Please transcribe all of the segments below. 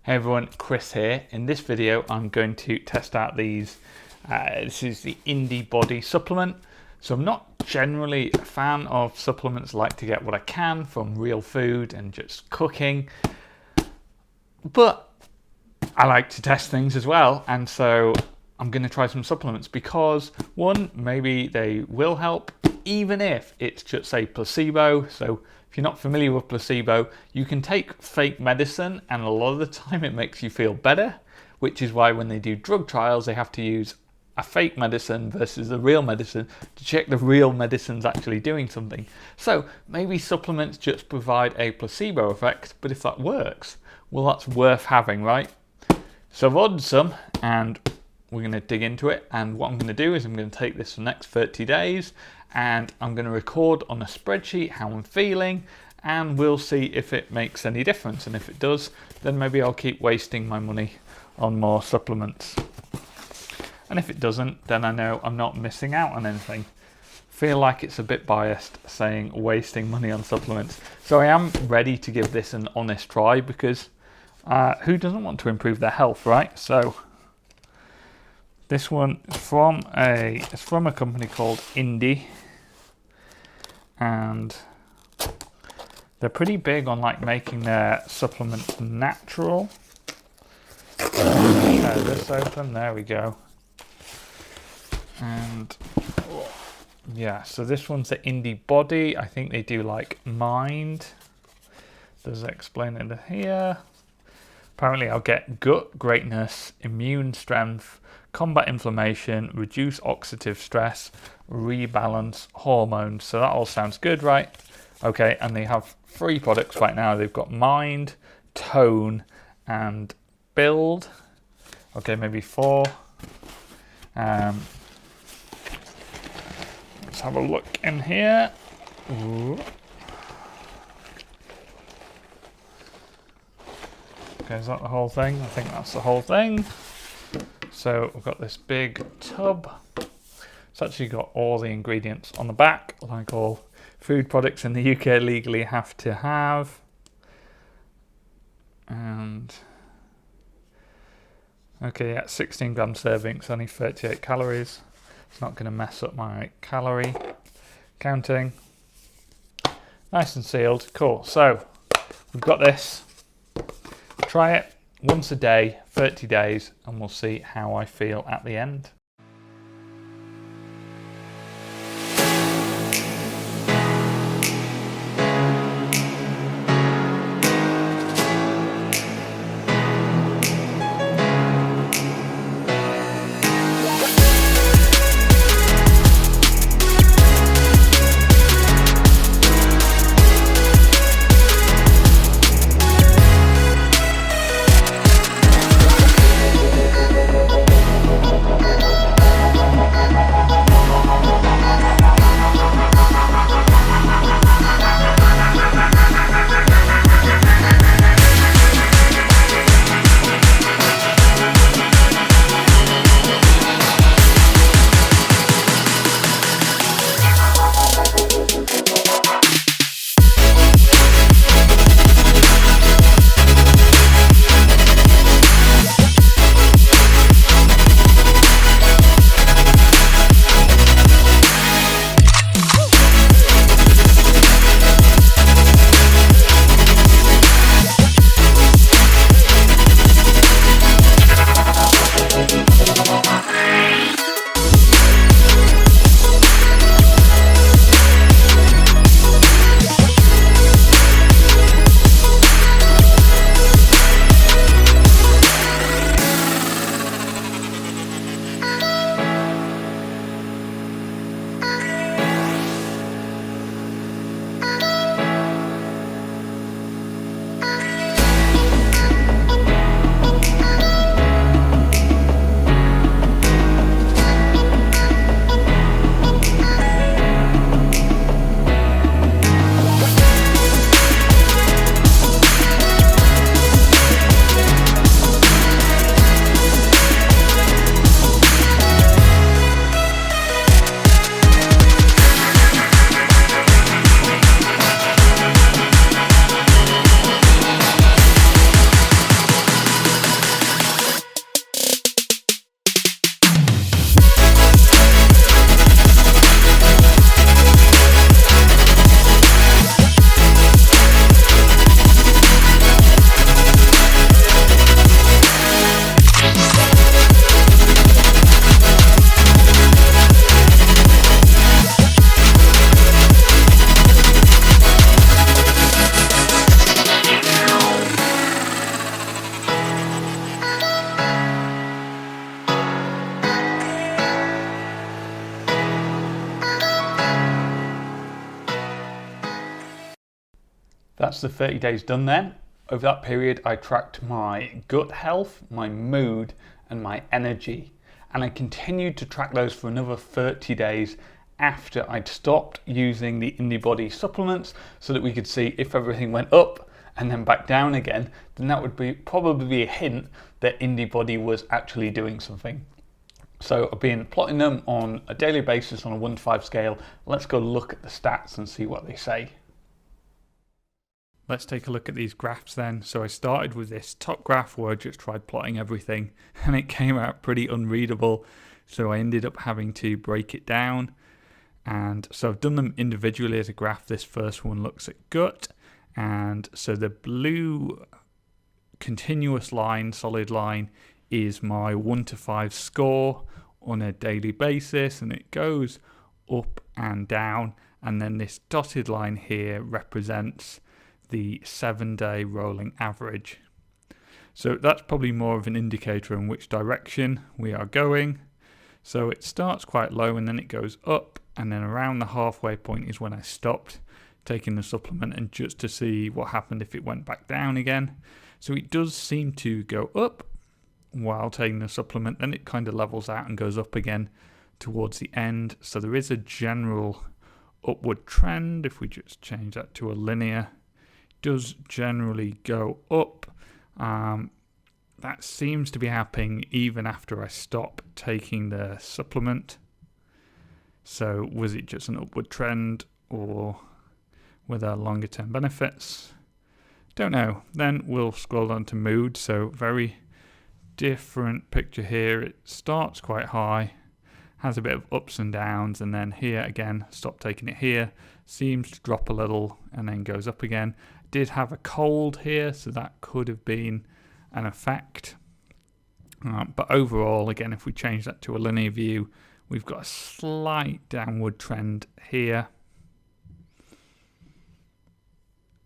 Hey everyone, Chris here. In this video I'm going to test out these. This is the Indi Body supplement. So I'm not generally a fan of supplements, like to get what I can from real food and just cooking. But I like to test things as well, and so I'm going to try some supplements because one, maybe they will help, even if it's just a placebo. So if you're not familiar with placebo, you can take fake medicine and a lot of the time it makes you feel better, which is why when they do drug trials, they have to use a fake medicine versus the real medicine to check the real medicine's actually doing something. So maybe supplements just provide a placebo effect, but if that works, well, that's worth having, right? So I've ordered some and we're going to dig into it, and what I'm going to do is I'm going to take this for the next 30 days and I'm going to record on a spreadsheet how I'm feeling, and we'll see if it makes any difference, and if it does, then maybe I'll keep wasting my money on more supplements, and if it doesn't, then I know I'm not missing out on anything. Feel like it's a bit biased saying wasting money on supplements, so I am ready to give this an honest try, because who doesn't want to improve their health, right? So this one is from a company called Indi, and they're pretty big on like making their supplements natural. Tear this open, there we go. And yeah, so this one's the Indi Body. I think they do like mind. Does it explain it here? Apparently I'll get gut greatness, immune strength, combat inflammation, reduce oxidative stress, rebalance hormones. So that all sounds good, right? Okay, and they have 3 products right now. They've got mind, tone, and build. Okay, maybe 4. Let's have a look in here. Ooh. Okay, is that the whole thing? I think that's the whole thing. So we've got this big tub. It's actually got all the ingredients on the back, like all food products in the UK legally have to have. And okay, yeah, 16 gram servings, only 38 calories. It's not going to mess up my calorie counting. Nice and sealed. Cool. So we've got this. Try it once a day, 30 days, and we'll see how I feel at the end. that's the 30 days done then. Over that period, I tracked my gut health, my mood, and my energy. And I continued to track those for another 30 days after I'd stopped using the Indi Body supplements, so that we could see if everything went up and then back down again. Then that would probably be a hint that Indi Body was actually doing something. So I've been plotting them on a daily basis on a 1 to 5 scale. Let's go look at the stats and see what they say. Let's take a look at these graphs then. So I started with this top graph where I just tried plotting everything and it came out pretty unreadable. So I ended up having to break it down. And so I've done them individually as a graph. This first one looks at gut. And so the blue continuous line, solid line, is my 1 to 5 score on a daily basis, and it goes up and down. And then this dotted line here represents the 7-day rolling average. So that's probably more of an indicator in which direction we are going. So it starts quite low and then it goes up, and then around the halfway point is when I stopped taking the supplement, and just to see what happened if it went back down again. So it does seem to go up while taking the supplement, then it kind of levels out and goes up again towards the end. So there is a general upward trend. If we just change that to a linear, it does generally go up. That seems to be happening even after I stop taking the supplement. So was it just an upward trend, or were there longer term benefits? Don't know. Then we'll scroll down to mood. So very different picture here. It starts quite high, has a bit of ups and downs, and then here again, stop taking it here, seems to drop a little and then goes up again. Did have a cold here, so that could have been an effect. But overall, again, if we change that to a linear view, we've got a slight downward trend here.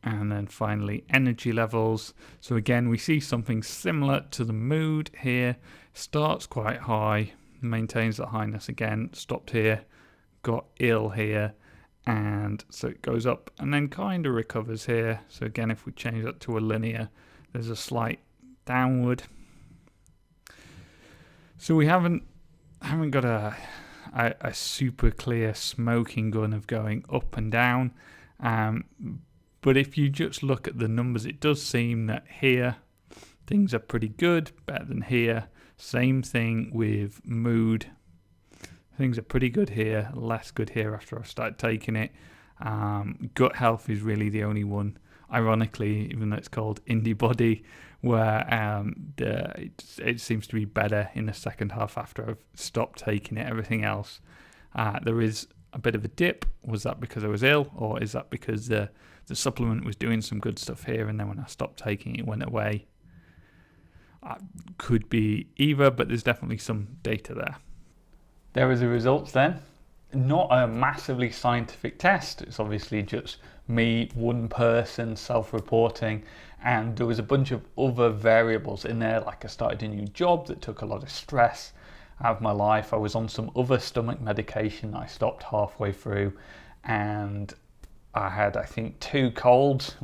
And then finally, energy levels. So again, we see something similar to the mood here. Starts quite high, maintains the highness again, stopped here, got ill here, and so it goes up and then kind of recovers here. So again, if we change that to a linear, there's a slight downward. So we haven't got a super clear smoking gun of going up and down. But if you just look at the numbers, it does seem that here things are pretty good, better than here. Same thing with mood. Things are pretty good here, less good here after I've started taking it. Gut health is really the only one, ironically, even though it's called Indi Body, where it seems to be better in the second half after I've stopped taking it. Everything else, there is a bit of a dip. Was that because I was ill, or is that because the supplement was doing some good stuff here and then when I stopped taking it, it went away? Could be either, but there's definitely some data there. There are the results then. Not a massively scientific test. It's obviously just me, one person, self-reporting, and there was a bunch of other variables in there, like I started a new job that took a lot of stress out of my life. I was on some other stomach medication that I stopped halfway through, and I had, I think, 2 colds.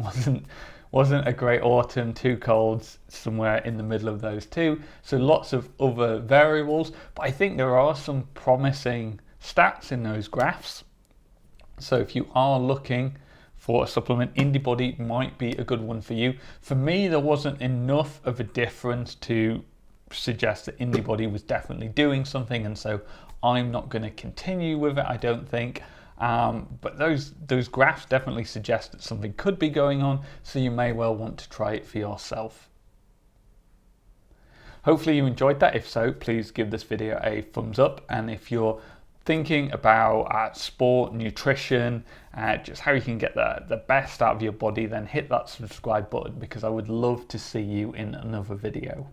Wasn't a great autumn. 2 colds somewhere in the middle of those 2. So lots of other variables, but I think there are some promising stats in those graphs. So if you are looking for a supplement, Indi Body might be a good one for you. For me, there wasn't enough of a difference to suggest that Indi Body was definitely doing something, and so I'm not going to continue with it, I don't think. But those graphs definitely suggest that something could be going on, so you may well want to try it for yourself. Hopefully you enjoyed that. If so, please give this video a thumbs up, and if you're thinking about sport, nutrition, just how you can get the best out of your body, then hit that subscribe button, because I would love to see you in another video.